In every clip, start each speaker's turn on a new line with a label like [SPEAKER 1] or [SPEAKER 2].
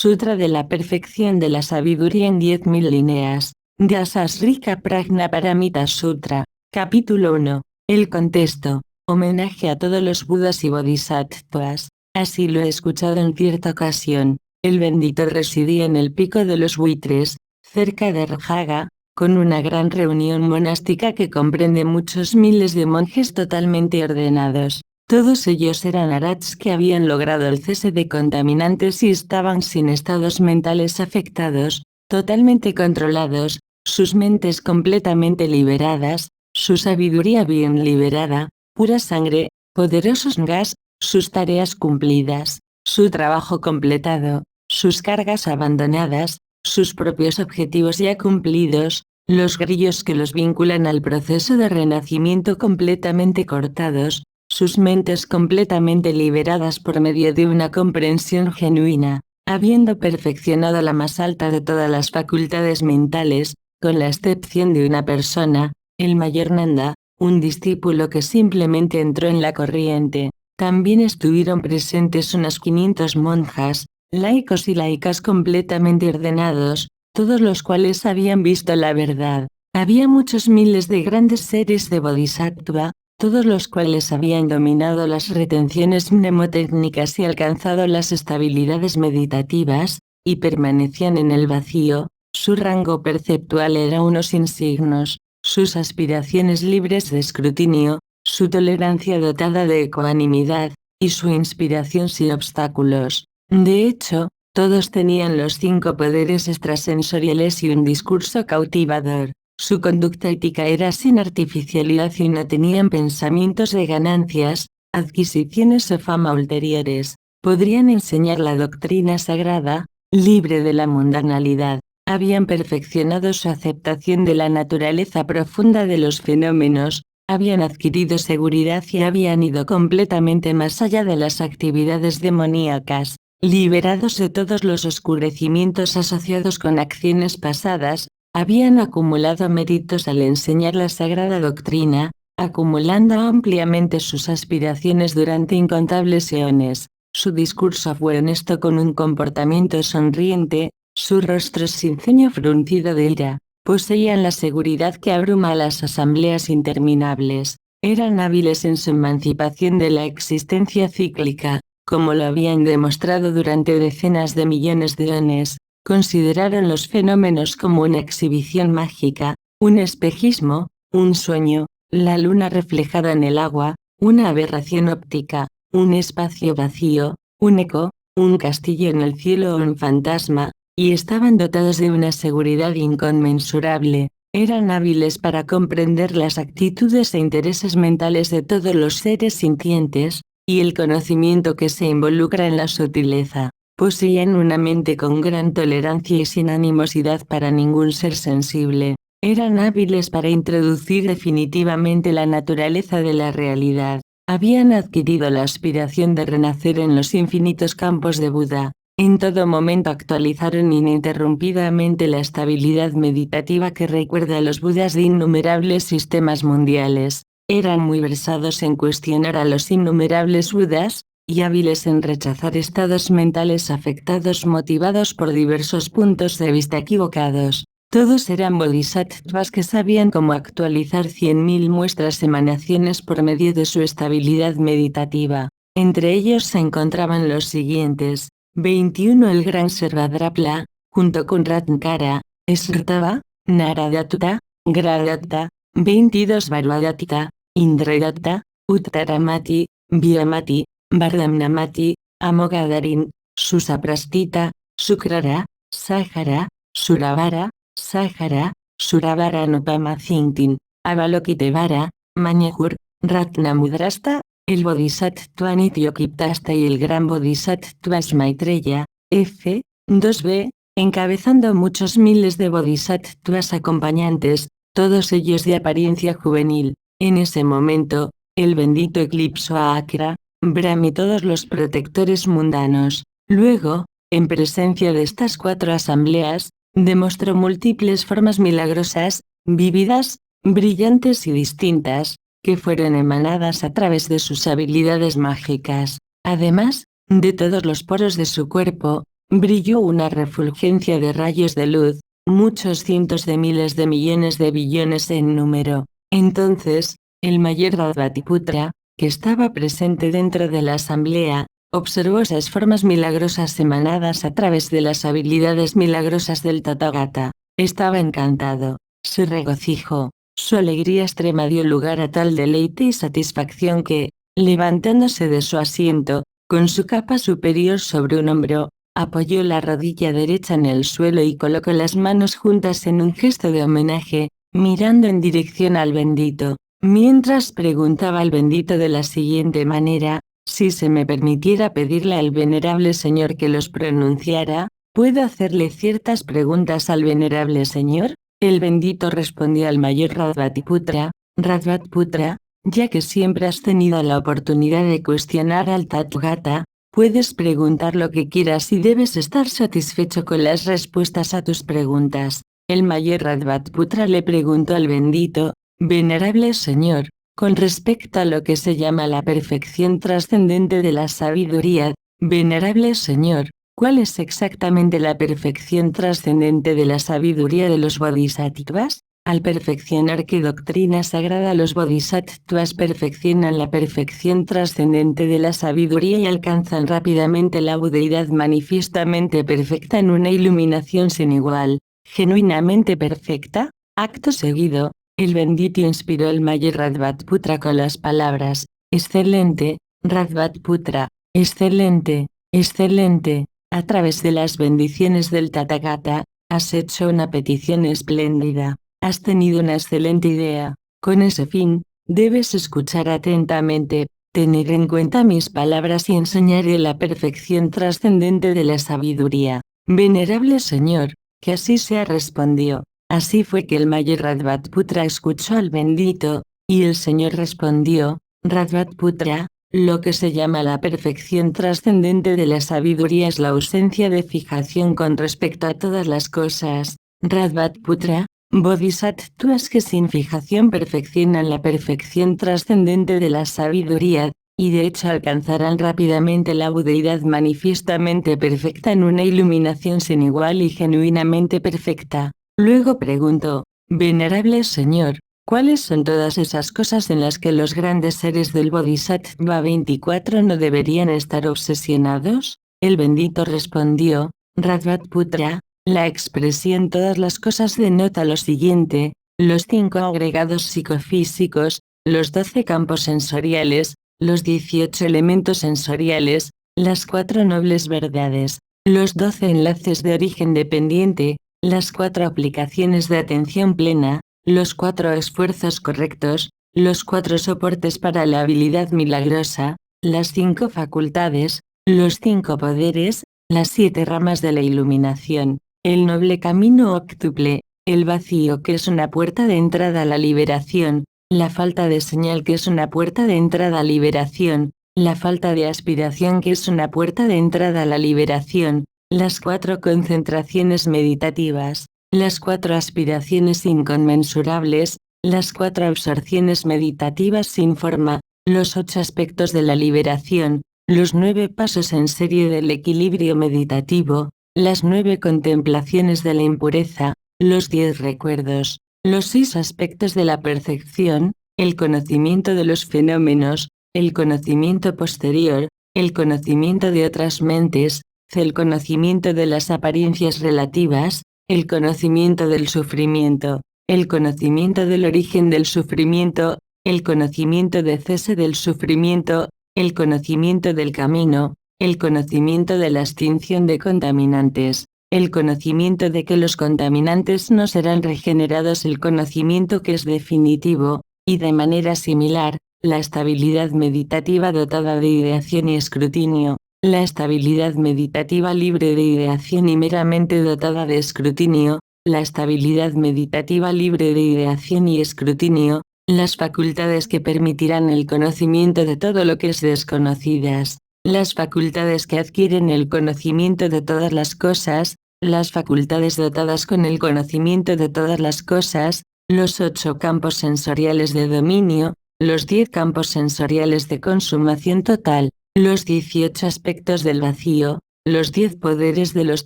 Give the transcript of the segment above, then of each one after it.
[SPEAKER 1] Sutra de la perfección de la sabiduría en 10.000 líneas. Vyasasrika Prajna Paramita Sutra. Capítulo 1. El contexto. Homenaje a todos los Budas y Bodhisattvas. Así lo he escuchado en cierta ocasión. El bendito residía en el Pico de los Buitres, cerca de Rjaga, con una gran reunión monástica que comprende muchos miles de monjes totalmente ordenados. Todos ellos eran arhats que habían logrado el cese de contaminantes y estaban sin estados mentales afectados, totalmente controlados, sus mentes completamente liberadas, su sabiduría bien liberada, pura sangre, poderosos gas, sus tareas cumplidas, su trabajo completado, sus cargas abandonadas, sus propios objetivos ya cumplidos, los grillos que los vinculan al proceso de renacimiento completamente cortados, sus mentes completamente liberadas por medio de una comprensión genuina, habiendo perfeccionado la más alta de todas las facultades mentales, con la excepción de una persona, el mayor Nanda, un discípulo que simplemente entró en la corriente. También estuvieron presentes unas 500 monjas, laicos y laicas completamente ordenados, todos los cuales habían visto la verdad. Había muchos miles de grandes seres de Bodhisattva, todos los cuales habían dominado las retenciones mnemotécnicas y alcanzado las estabilidades meditativas, y permanecían en el vacío. Su rango perceptual era uno sin signos, sus aspiraciones libres de escrutinio, su tolerancia dotada de ecuanimidad, y su inspiración sin obstáculos. De hecho, todos tenían los 5 poderes extrasensoriales y un discurso cautivador. Su conducta ética era sin artificialidad y no tenían pensamientos de ganancias, adquisiciones o fama ulteriores. Podrían enseñar la doctrina sagrada, libre de la mundanalidad. Habían perfeccionado su aceptación de la naturaleza profunda de los fenómenos, habían adquirido seguridad y habían ido completamente más allá de las actividades demoníacas, liberados de todos los oscurecimientos asociados con acciones pasadas. Habían acumulado méritos al enseñar la sagrada doctrina, acumulando ampliamente sus aspiraciones durante incontables eones. Su discurso fue honesto con un comportamiento sonriente, su rostro sin ceño fruncido de ira. Poseían la seguridad que abruma a las asambleas interminables. Eran hábiles en su emancipación de la existencia cíclica, como lo habían demostrado durante decenas de millones de eones. Consideraron los fenómenos como una exhibición mágica, un espejismo, un sueño, la luna reflejada en el agua, una aberración óptica, un espacio vacío, un eco, un castillo en el cielo o un fantasma, y estaban dotados de una seguridad inconmensurable. Eran hábiles para comprender las actitudes e intereses mentales de todos los seres sintientes, y el conocimiento que se involucra en la sutileza. Poseían una mente con gran tolerancia y sin animosidad para ningún ser sensible. Eran hábiles para introducir definitivamente la naturaleza de la realidad. Habían adquirido la aspiración de renacer en los infinitos campos de Buda. En todo momento actualizaron ininterrumpidamente la estabilidad meditativa que recuerda a los Budas de innumerables sistemas mundiales. Eran muy versados en cuestionar a los innumerables Budas, y hábiles en rechazar estados mentales afectados motivados por diversos puntos de vista equivocados. Todos eran bodhisattvas que sabían cómo actualizar 100.000 muestras emanaciones por medio de su estabilidad meditativa. Entre ellos se encontraban los siguientes: 21 el gran Sarvadrapla, junto con Ratnkara, Srtava, Naradatta, Gradatta; 22 Varvadatta, Indradatta, Uttaramati, Vyamati, Vardhamnamati, Amogadarin, Susaprastita, Sukrara, Sahara, Suravara, Sahara, Suravara Nupamacintin, Avalokitevara, Mañahur, Ratnamudrasta, el Bodhisattva Nityokiptasta y el gran Bodhisattva Maitreya, f. 2b, encabezando muchos miles de bodhisattvas acompañantes, todos ellos de apariencia juvenil. En ese momento, el bendito eclipsó a Akra, Brahm y todos los protectores mundanos. Luego, en presencia de estas 4 asambleas, demostró múltiples formas milagrosas, vívidas, brillantes y distintas, que fueron emanadas a través de sus habilidades mágicas. Además, de todos los poros de su cuerpo, brilló una refulgencia de rayos de luz, muchos cientos de miles de millones de billones en número. Entonces, el mayor Radvatiputra, que estaba presente dentro de la asamblea, observó esas formas milagrosas emanadas a través de las habilidades milagrosas del Tathagata. Estaba encantado, se regocijó, su alegría extrema dio lugar a tal deleite y satisfacción que, levantándose de su asiento, con su capa superior sobre un hombro, apoyó la rodilla derecha en el suelo y colocó las manos juntas en un gesto de homenaje, mirando en dirección al bendito, mientras preguntaba al bendito de la siguiente manera: si se me permitiera pedirle al venerable señor que los pronunciara, ¿puedo hacerle ciertas preguntas al venerable señor? El bendito respondió al mayor Radvatiputra: Radvatiputra, ya que siempre has tenido la oportunidad de cuestionar al Tathagata, puedes preguntar lo que quieras y debes estar satisfecho con las respuestas a tus preguntas. El mayor Radvatiputra le preguntó al bendito: venerable señor, con respecto a lo que se llama la perfección trascendente de la sabiduría, venerable señor, ¿cuál es exactamente la perfección trascendente de la sabiduría de los bodhisattvas? Al perfeccionar qué doctrina sagrada los bodhisattvas perfeccionan la perfección trascendente de la sabiduría y alcanzan rápidamente la budeidad manifiestamente perfecta en una iluminación sin igual, genuinamente perfecta. Acto seguido, el bendito inspiró al mayor Radvatiputra con las palabras: excelente, Radvatiputra, excelente, excelente. A través de las bendiciones del Tathagata, has hecho una petición espléndida. Has tenido una excelente idea. Con ese fin, debes escuchar atentamente, tener en cuenta mis palabras y enseñaré la perfección trascendente de la sabiduría. Venerable señor, que así sea, respondió. Así fue que el mayor Radvatiputra escuchó al bendito, y el señor respondió: Radvatiputra, lo que se llama la perfección trascendente de la sabiduría es la ausencia de fijación con respecto a todas las cosas. Radvatiputra, bodhisattvas que sin fijación perfeccionan la perfección trascendente de la sabiduría, y de hecho alcanzarán rápidamente la budeidad manifiestamente perfecta en una iluminación sin igual y genuinamente perfecta. Luego preguntó: venerable señor, ¿cuáles son todas esas cosas en las que los grandes seres del Bodhisattva 24 no deberían estar obsesionados? El bendito respondió: Radvatiputra, la expresión todas las cosas denota lo siguiente: los 5 agregados psicofísicos, los 12 campos sensoriales, los 18 elementos sensoriales, las 4 nobles verdades, los 12 enlaces de origen dependiente, las 4 aplicaciones de atención plena, los 4 esfuerzos correctos, los 4 soportes para la habilidad milagrosa, las 5 facultades, los 5 poderes, las 7 ramas de la iluminación, el noble camino óctuple, el vacío que es una puerta de entrada a la liberación, la falta de señal que es una puerta de entrada a liberación, la falta de aspiración que es una puerta de entrada a la liberación, las 4 concentraciones meditativas, las 4 aspiraciones inconmensurables, las 4 absorciones meditativas sin forma, los 8 aspectos de la liberación, los 9 pasos en serie del equilibrio meditativo, las 9 contemplaciones de la impureza, los 10 recuerdos, los 6 aspectos de la percepción, el conocimiento de los fenómenos, el conocimiento posterior, el conocimiento de otras mentes, el conocimiento de las apariencias relativas, el conocimiento del sufrimiento, el conocimiento del origen del sufrimiento, el conocimiento de cese del sufrimiento, el conocimiento del camino, el conocimiento de la extinción de contaminantes, el conocimiento de que los contaminantes no serán regenerados, el conocimiento que es definitivo, y de manera similar, la estabilidad meditativa dotada de ideación y escrutinio, la estabilidad meditativa libre de ideación y meramente dotada de escrutinio, la estabilidad meditativa libre de ideación y escrutinio, las facultades que permitirán el conocimiento de todo lo que es desconocidas, las facultades que adquieren el conocimiento de todas las cosas, las facultades dotadas con el conocimiento de todas las cosas, los 8 campos sensoriales de dominio, los 10 campos sensoriales de consumación total, los 18 aspectos del vacío, los 10 poderes de los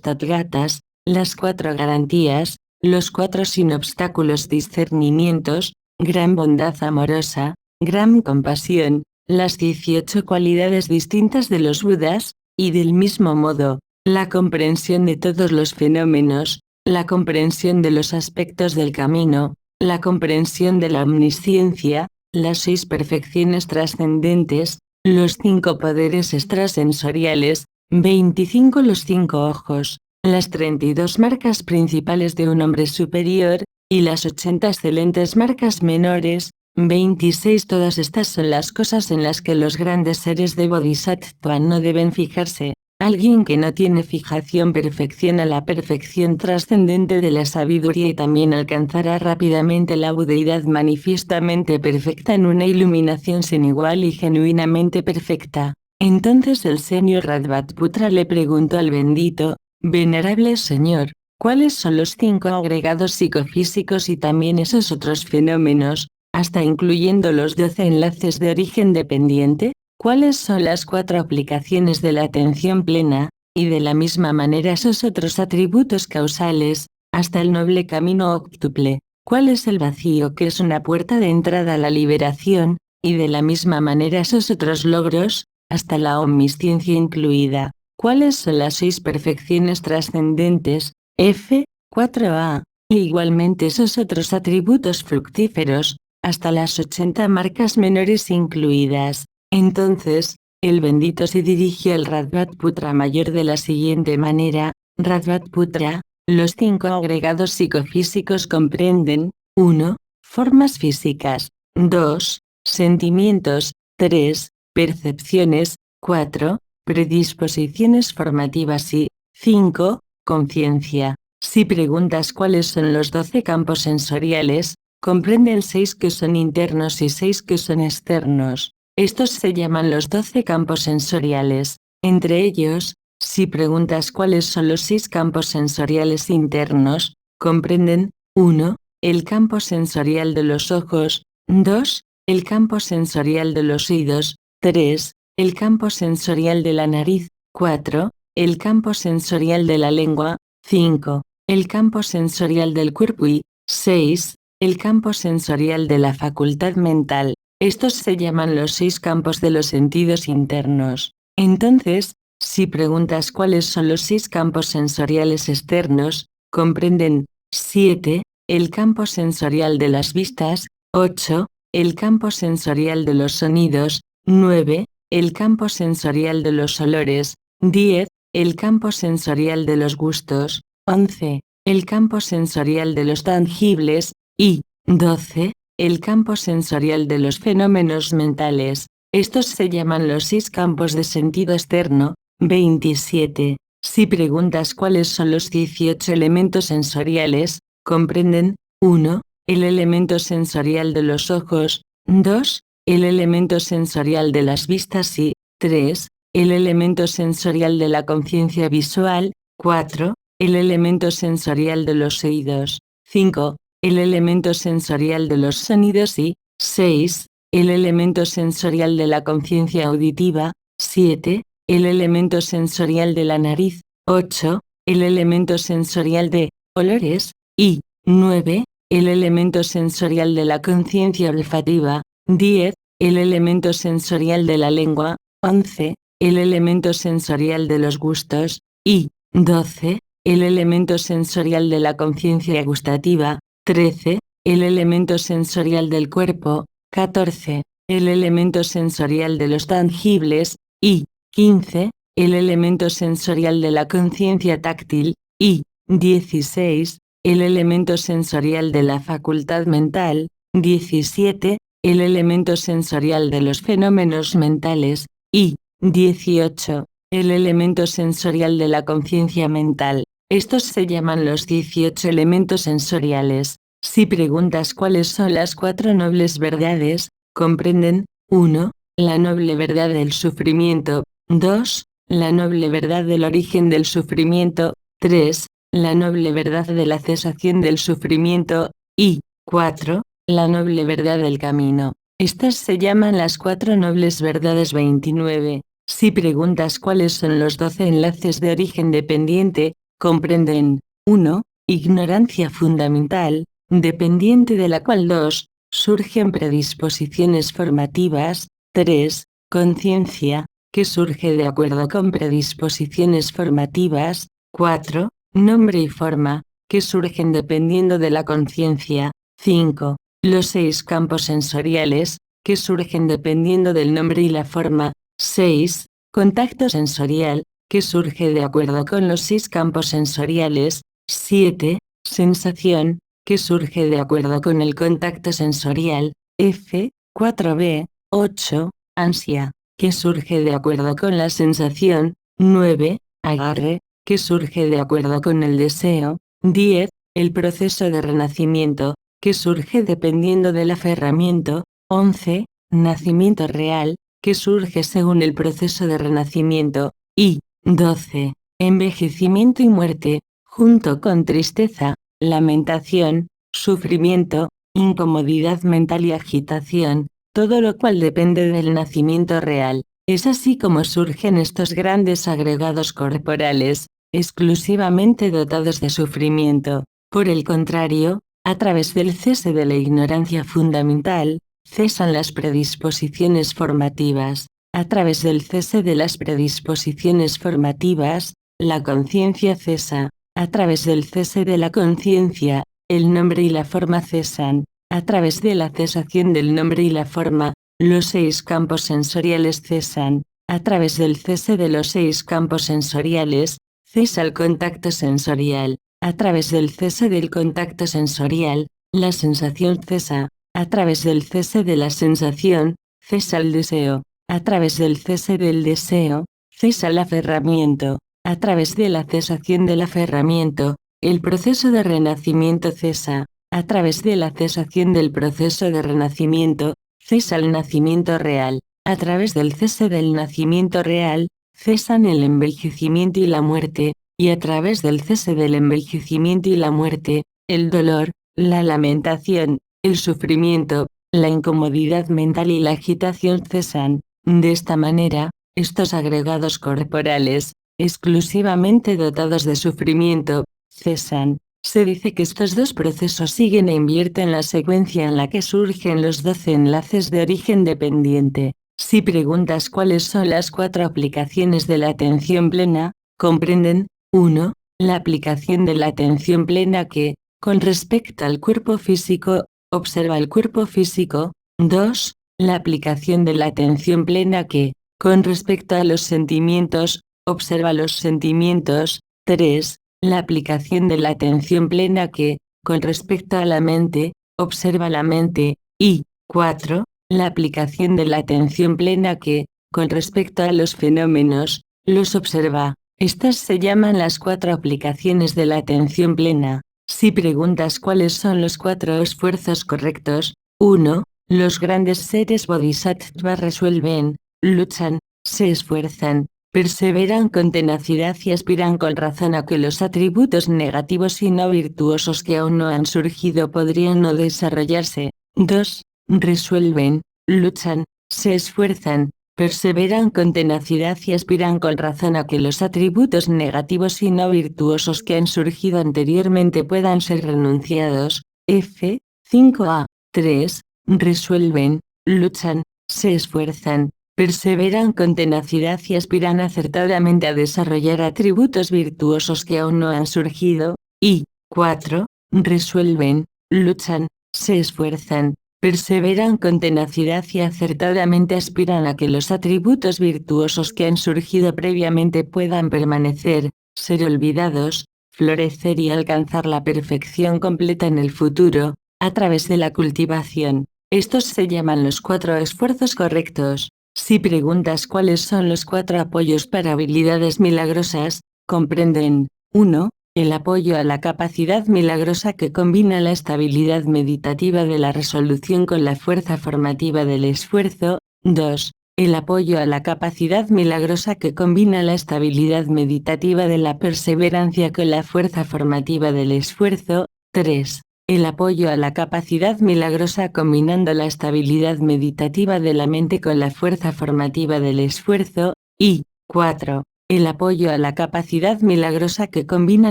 [SPEAKER 1] Tathgatas, las 4 garantías, los 4 sin obstáculos discernimientos, gran bondad amorosa, gran compasión, las 18 cualidades distintas de los Budas, y del mismo modo, la comprensión de todos los fenómenos, la comprensión de los aspectos del camino, la comprensión de la omnisciencia, las 6 perfecciones trascendentes, los 5 poderes extrasensoriales, 25 los 5 ojos, las 32 marcas principales de un hombre superior, y las 80 excelentes marcas menores, 26. Todas estas son las cosas en las que los grandes seres de Bodhisattva no deben fijarse. Alguien que no tiene fijación perfecciona la perfección trascendente de la sabiduría y también alcanzará rápidamente la budeidad manifiestamente perfecta en una iluminación sin igual y genuinamente perfecta. Entonces el señor Radhatputra le preguntó al bendito, venerable señor, ¿cuáles son los 5 agregados psicofísicos y también esos otros fenómenos, hasta incluyendo los 12 enlaces de origen dependiente? ¿Cuáles son las 4 aplicaciones de la atención plena, y de la misma manera esos otros atributos causales, hasta el noble camino óctuple? ¿Cuál es el vacío que es una puerta de entrada a la liberación, y de la misma manera esos otros logros, hasta la omnisciencia incluida? ¿Cuáles son las 6 perfecciones trascendentes, F, 4a, e igualmente esos otros atributos fructíferos, hasta las 80 marcas menores incluidas? Entonces, el bendito se dirigió al Radhatputra mayor de la siguiente manera: Radhatputra, los 5 agregados psicofísicos comprenden: 1. Formas físicas, 2. Sentimientos, 3. Percepciones, 4. Predisposiciones formativas y 5. Conciencia. Si preguntas cuáles son los 12 campos sensoriales, comprenden 6 que son internos y 6 que son externos. Estos se llaman los 12 campos sensoriales. Entre ellos, si preguntas cuáles son los 6 campos sensoriales internos, comprenden: 1. El campo sensorial de los ojos, 2. El campo sensorial de los oídos, 3. El campo sensorial de la nariz, 4. El campo sensorial de la lengua, 5. El campo sensorial del cuerpo y 6. El campo sensorial de la facultad mental. Estos se llaman los 6 campos de los sentidos internos. Entonces, si preguntas cuáles son los 6 campos sensoriales externos, comprenden: 7. El campo sensorial de las vistas, 8. El campo sensorial de los sonidos, 9. El campo sensorial de los olores, 10. El campo sensorial de los gustos, 11. El campo sensorial de los tangibles, y 12. El campo sensorial de los fenómenos mentales. Estos se llaman los 6 campos de sentido externo. 27. Si preguntas cuáles son los 18 elementos sensoriales, comprenden: 1. El elemento sensorial de los ojos, 2. El elemento sensorial de las vistas y 3. El elemento sensorial de la conciencia visual, 4. El elemento sensorial de los oídos, 5. El elemento sensorial de los sonidos y 6. El elemento sensorial de la conciencia auditiva, 7. El elemento sensorial de la nariz, 8. El elemento sensorial de olores y 9. El elemento sensorial de la conciencia olfativa, 10. El elemento sensorial de la lengua, 11. El elemento sensorial de los gustos y 12. El elemento sensorial de la conciencia gustativa, 13. El elemento sensorial del cuerpo, 14. El elemento sensorial de los tangibles, y 15. El elemento sensorial de la conciencia táctil, y 16. El elemento sensorial de la facultad mental, 17. El elemento sensorial de los fenómenos mentales, y 18. El elemento sensorial de la conciencia mental. Estos se llaman los 18 elementos sensoriales. Si preguntas cuáles son las 4 nobles verdades, comprenden: 1. La noble verdad del sufrimiento, 2. La noble verdad del origen del sufrimiento, 3. La noble verdad de la cesación del sufrimiento, y 4. La noble verdad del camino. Estas se llaman las 4 nobles verdades. 29. Si preguntas cuáles son los 12 enlaces de origen dependiente, comprenden 1. Ignorancia fundamental, dependiente de la cual 2. Surgen predisposiciones formativas, 3. Conciencia, que surge de acuerdo con predisposiciones formativas, 4. Nombre y forma, que surgen dependiendo de la conciencia, 5. Los 6 campos sensoriales, que surgen dependiendo del nombre y la forma, 6. Contacto sensorial, que surge de acuerdo con los 6 campos sensoriales, 7. Sensación, que surge de acuerdo con el contacto sensorial, F. 4b. 8. Ansia, que surge de acuerdo con la sensación, 9. Agarre, que surge de acuerdo con el deseo, 10. El proceso de renacimiento, que surge dependiendo del aferramiento, 11. Nacimiento real, que surge según el proceso de renacimiento, y 12. Envejecimiento y muerte, junto con tristeza, lamentación, sufrimiento, incomodidad mental y agitación, todo lo cual depende del nacimiento real. Es así como surgen estos grandes agregados corporales, exclusivamente dotados de sufrimiento. Por el contrario, a través del cese de la ignorancia fundamental, cesan las predisposiciones formativas. A través del cese de las predisposiciones formativas, la conciencia cesa. A través del cese de la conciencia, el nombre y la forma cesan. A través de la cesación del nombre y la forma, los 6 campos sensoriales cesan. A través del cese de los 6 campos sensoriales, cesa el contacto sensorial. A través del cese del contacto sensorial, la sensación cesa. A través del cese de la sensación, cesa el deseo. A través del cese del deseo, cesa el aferramiento. A través de la cesación del aferramiento, el proceso de renacimiento cesa. A través de la cesación del proceso de renacimiento, cesa el nacimiento real. A través del cese del nacimiento real, cesan el envejecimiento y la muerte, y a través del cese del envejecimiento y la muerte, el dolor, la lamentación, el sufrimiento, la incomodidad mental y la agitación cesan. De esta manera, estos agregados corporales, exclusivamente dotados de sufrimiento, cesan. Se dice que estos dos procesos siguen e invierten la secuencia en la que surgen los 12 enlaces de origen dependiente. Si preguntas cuáles son las 4 aplicaciones de la atención plena, comprenden: 1. La aplicación de la atención plena que, con respecto al cuerpo físico, observa el cuerpo físico. 2. La aplicación de la atención plena que, con respecto a los sentimientos, observa los sentimientos. 3. La aplicación de la atención plena que, con respecto a la mente, observa la mente. Y 4. La aplicación de la atención plena que, con respecto a los fenómenos, los observa. Estas se llaman las 4 aplicaciones de la atención plena. Si preguntas cuáles son los 4 esfuerzos correctos: 1. Los grandes seres bodhisattvas resuelven, luchan, se esfuerzan, perseveran con tenacidad y aspiran con razón a que los atributos negativos y no virtuosos que aún no han surgido podrían no desarrollarse. 2. Resuelven, luchan, se esfuerzan, perseveran con tenacidad y aspiran con razón a que los atributos negativos y no virtuosos que han surgido anteriormente puedan ser renunciados. F. 5a. 3. Resuelven, luchan, se esfuerzan, perseveran con tenacidad y aspiran acertadamente a desarrollar atributos virtuosos que aún no han surgido. Y 4. Resuelven, luchan, se esfuerzan, perseveran con tenacidad y acertadamente aspiran a que los atributos virtuosos que han surgido previamente puedan permanecer, ser olvidados, florecer y alcanzar la perfección completa en el futuro, a través de la cultivación. Estos se llaman los 4 esfuerzos correctos. Si preguntas cuáles son los 4 apoyos para habilidades milagrosas, comprenden: 1. El apoyo a la capacidad milagrosa que combina la estabilidad meditativa de la resolución con la fuerza formativa del esfuerzo. 2. El apoyo a la capacidad milagrosa que combina la estabilidad meditativa de la perseverancia con la fuerza formativa del esfuerzo. 3. El apoyo a la capacidad milagrosa combinando la estabilidad meditativa de la mente con la fuerza formativa del esfuerzo. Y 4. El apoyo a la capacidad milagrosa que combina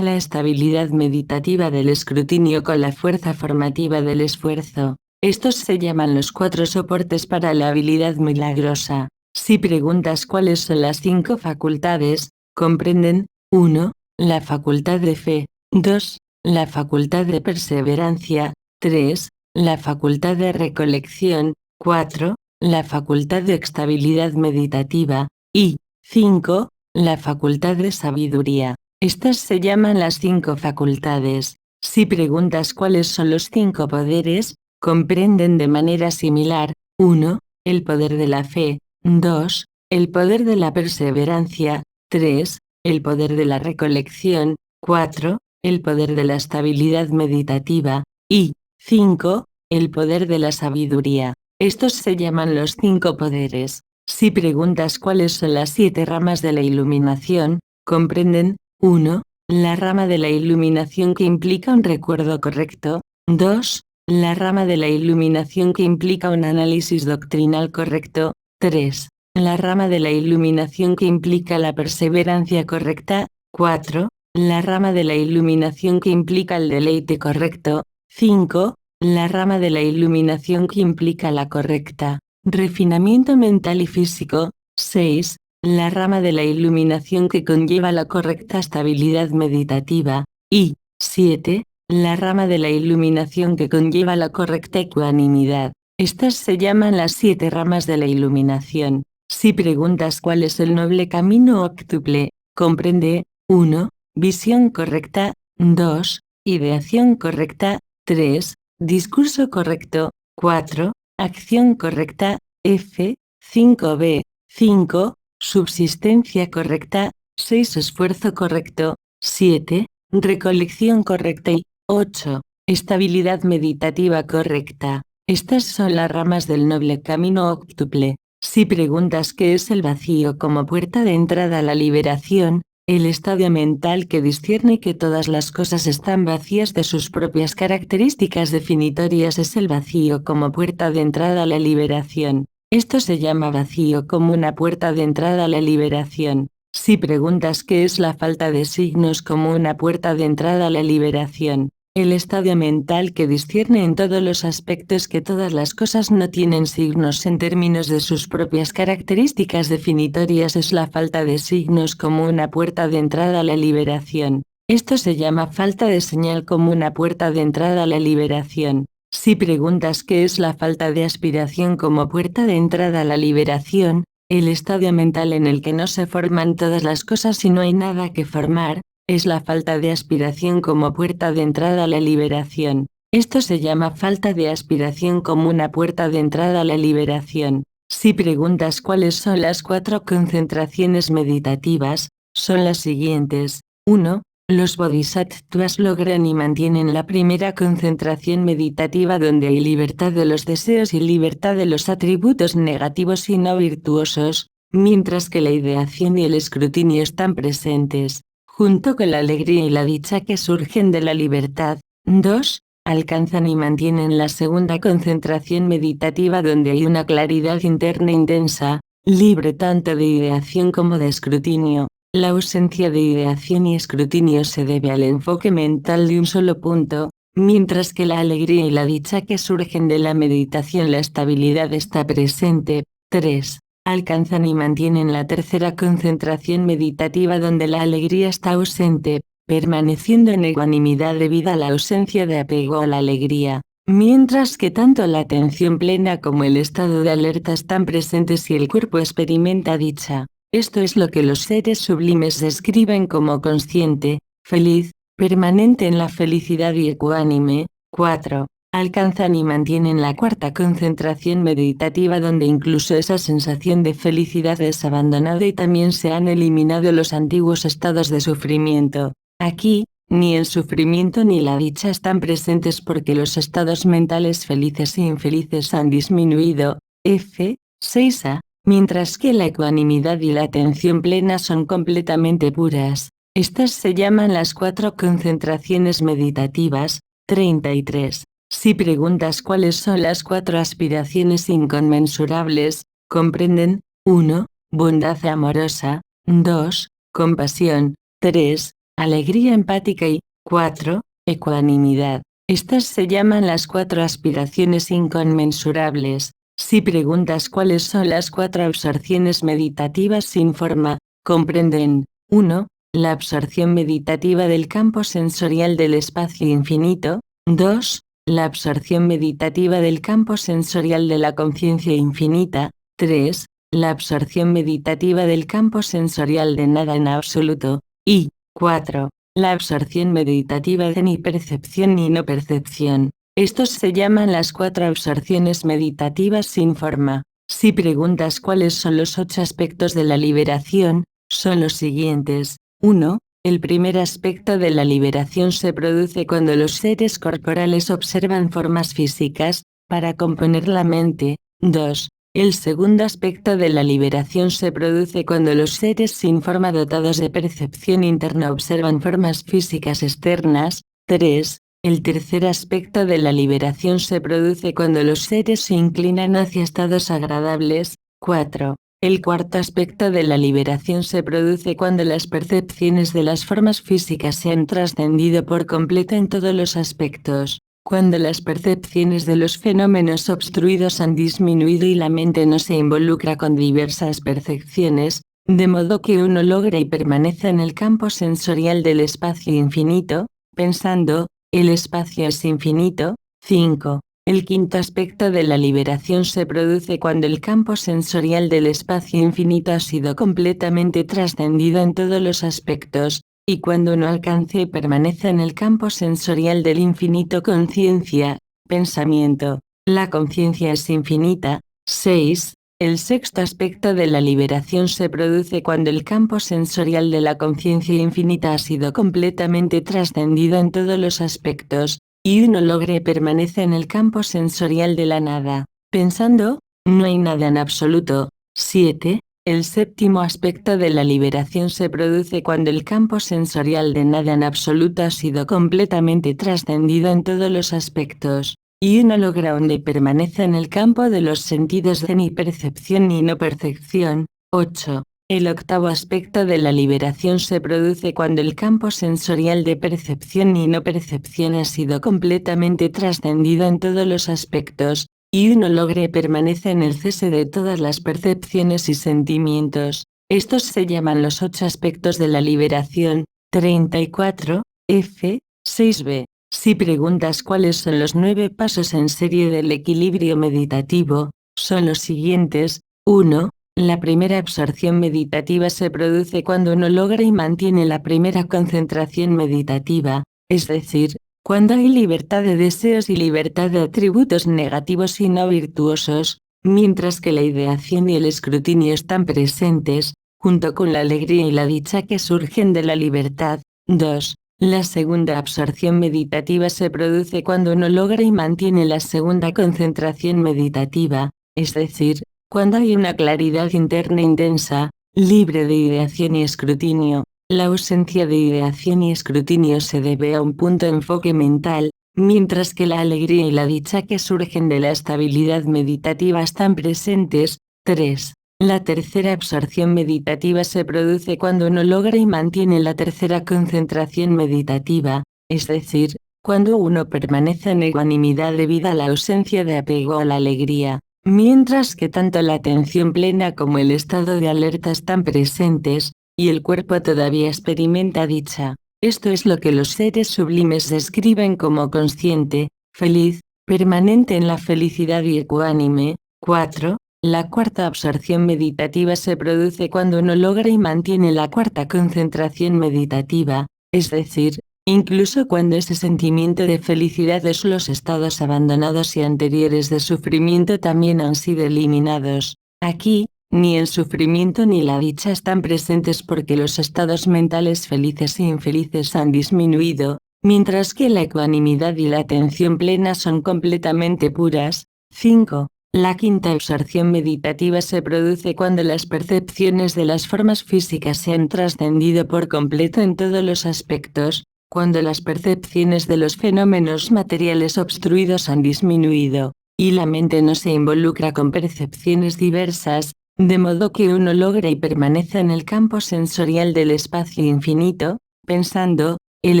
[SPEAKER 1] la estabilidad meditativa del escrutinio con la fuerza formativa del esfuerzo. Estos se llaman los 4 soportes para la habilidad milagrosa. Si preguntas cuáles son las 5 facultades, comprenden: 1. La facultad de fe. 2. La facultad de perseverancia. 3. La facultad de recolección. 4. La facultad de estabilidad meditativa. Y 5. La facultad de sabiduría. Estas se llaman las 5 facultades. Si preguntas cuáles son los 5 poderes, comprenden de manera similar: 1. El poder de la fe. 2. El poder de la perseverancia. 3. El poder de la recolección. 4. El poder de la estabilidad meditativa. Y 5. El poder de la sabiduría. Estos se llaman los 5 poderes. Si preguntas cuáles son las 7 ramas de la iluminación, comprenden: 1. La rama de la iluminación que implica un recuerdo correcto. 2. La rama de la iluminación que implica un análisis doctrinal correcto. 3. La rama de la iluminación que implica la perseverancia correcta. 4. La rama de la iluminación que implica el deleite correcto. 5. La rama de la iluminación que implica la correcta refinamiento mental y físico. 6. La rama de la iluminación que conlleva la correcta estabilidad meditativa. Y 7. La rama de la iluminación que conlleva la correcta ecuanimidad. Estas se llaman las 7 ramas de la iluminación. Si preguntas cuál es el noble camino óctuple, comprende: 1. Visión correcta. 2. Ideación correcta. 3. Discurso correcto. 4. Acción correcta. F. 5b. 5. Subsistencia correcta. 6. Esfuerzo correcto. 7. Recolección correcta. Y 8. Estabilidad meditativa correcta. Estas son las ramas del noble camino óctuple. Si preguntas qué es el vacío como puerta de entrada a la liberación, el estado mental que discierne que todas las cosas están vacías de sus propias características definitorias es el vacío como puerta de entrada a la liberación. Esto se llama vacío como una puerta de entrada a la liberación. Si preguntas qué es la falta de signos como una puerta de entrada a la liberación, el estado mental que discierne en todos los aspectos que todas las cosas no tienen signos en términos de sus propias características definitorias es la falta de signos como una puerta de entrada a la liberación. Esto se llama falta de señal como una puerta de entrada a la liberación. Si preguntas qué es la falta de aspiración como puerta de entrada a la liberación, el estado mental en el que no se forman todas las cosas y no hay nada que formar, es la falta de aspiración como puerta de entrada a la liberación. Esto se llama falta de aspiración como una puerta de entrada a la liberación. Si preguntas cuáles son las 4 concentraciones meditativas, son las siguientes. 1. Los bodhisattvas logran y mantienen la primera concentración meditativa donde hay libertad de los deseos y libertad de los atributos negativos y no virtuosos, mientras que la ideación y el escrutinio están presentes, junto con la alegría y la dicha que surgen de la libertad. 2. Alcanzan y mantienen la segunda concentración meditativa donde hay una claridad interna intensa, libre tanto de ideación como de escrutinio. La ausencia de ideación y escrutinio se debe al enfoque mental de un solo punto, mientras que la alegría y la dicha que surgen de la meditación, la estabilidad está presente. 3. Alcanzan y mantienen la tercera concentración meditativa donde la alegría está ausente, permaneciendo en ecuanimidad debido a la ausencia de apego a la alegría, mientras que tanto la atención plena como el estado de alerta están presentes y el cuerpo experimenta dicha. Esto es lo que los seres sublimes describen como consciente, feliz, permanente en la felicidad y ecuánime. 4. Alcanzan y mantienen la cuarta concentración meditativa donde incluso esa sensación de felicidad es abandonada y también se han eliminado los antiguos estados de sufrimiento. Aquí, ni el sufrimiento ni la dicha están presentes porque los estados mentales felices e infelices han disminuido. F. 6a. Mientras que la ecuanimidad y la atención plena son completamente puras. Estas se llaman las 4 concentraciones meditativas. 33. Si preguntas cuáles son las 4 aspiraciones inconmensurables, comprenden: 1. bondad amorosa. 2. Compasión. 3. Alegría empática y 4. Ecuanimidad. Estas se llaman las 4 aspiraciones inconmensurables. Si preguntas cuáles son las 4 absorciones meditativas sin forma, comprenden: 1. La absorción meditativa del campo sensorial del espacio infinito. 2. La absorción meditativa del campo sensorial de la conciencia infinita. 3. La absorción meditativa del campo sensorial de nada en absoluto. Y 4. La absorción meditativa de ni percepción ni no percepción. Estos se llaman las 4 absorciones meditativas sin forma. Si preguntas cuáles son los 8 aspectos de la liberación, son los siguientes. 1. El primer aspecto de la liberación se produce cuando los seres corporales observan formas físicas, para componer la mente. 2. El segundo aspecto de la liberación se produce cuando los seres sin forma dotados de percepción interna observan formas físicas externas. 3. El tercer aspecto de la liberación se produce cuando los seres se inclinan hacia estados agradables. 4. El cuarto aspecto de la liberación se produce cuando las percepciones de las formas físicas se han trascendido por completo en todos los aspectos. Cuando las percepciones de los fenómenos obstruidos han disminuido y la mente no se involucra con diversas percepciones, de modo que uno logra y permanece en el campo sensorial del espacio infinito, pensando: el espacio es infinito. 5. El quinto aspecto de la liberación se produce cuando el campo sensorial del espacio infinito ha sido completamente trascendido en todos los aspectos, y cuando uno alcanza y permanece en el campo sensorial del infinito conciencia, pensamiento. La conciencia es infinita. 6. El sexto aspecto de la liberación se produce cuando el campo sensorial de la conciencia infinita ha sido completamente trascendido en todos los aspectos, y uno logra y permanece en el campo sensorial de la nada, pensando: no hay nada en absoluto. 7. El séptimo aspecto de la liberación se produce cuando el campo sensorial de nada en absoluto ha sido completamente trascendido en todos los aspectos, y uno logra donde permanece en el campo de los sentidos de ni percepción ni no percepción. 8. El octavo aspecto de la liberación se produce cuando el campo sensorial de percepción y no percepción ha sido completamente trascendido en todos los aspectos, y uno logra y permanece en el cese de todas las percepciones y sentimientos. Estos se llaman los 8 aspectos de la liberación. 34. F. 6b. Si preguntas cuáles son los 9 pasos en serie del equilibrio meditativo, son los siguientes. 1. La primera absorción meditativa se produce cuando uno logra y mantiene la primera concentración meditativa, es decir, cuando hay libertad de deseos y libertad de atributos negativos y no virtuosos, mientras que la ideación y el escrutinio están presentes, junto con la alegría y la dicha que surgen de la libertad. 2. La segunda absorción meditativa se produce cuando uno logra y mantiene la segunda concentración meditativa, es decir, cuando hay una claridad interna intensa, libre de ideación y escrutinio. La ausencia de ideación y escrutinio se debe a un punto de enfoque mental, mientras que la alegría y la dicha que surgen de la estabilidad meditativa están presentes. 3. La tercera absorción meditativa se produce cuando uno logra y mantiene la tercera concentración meditativa, es decir, cuando uno permanece en ecuanimidad debido a la ausencia de apego a la alegría, mientras que tanto la atención plena como el estado de alerta están presentes, y el cuerpo todavía experimenta dicha. Esto es lo que los seres sublimes describen como consciente, feliz, permanente en la felicidad y ecuánime. 4. La cuarta absorción meditativa se produce cuando uno logra y mantiene la cuarta concentración meditativa, es decir, incluso cuando ese sentimiento de felicidad es los estados abandonados y anteriores de sufrimiento también han sido eliminados. Aquí, ni el sufrimiento ni la dicha están presentes porque los estados mentales felices e infelices han disminuido, mientras que la ecuanimidad y la atención plena son completamente puras. 5. La quinta absorción meditativa se produce cuando las percepciones de las formas físicas se han trascendido por completo en todos los aspectos, cuando las percepciones de los fenómenos materiales obstruidos han disminuido, y la mente no se involucra con percepciones diversas, de modo que uno logra y permanece en el campo sensorial del espacio infinito, pensando, el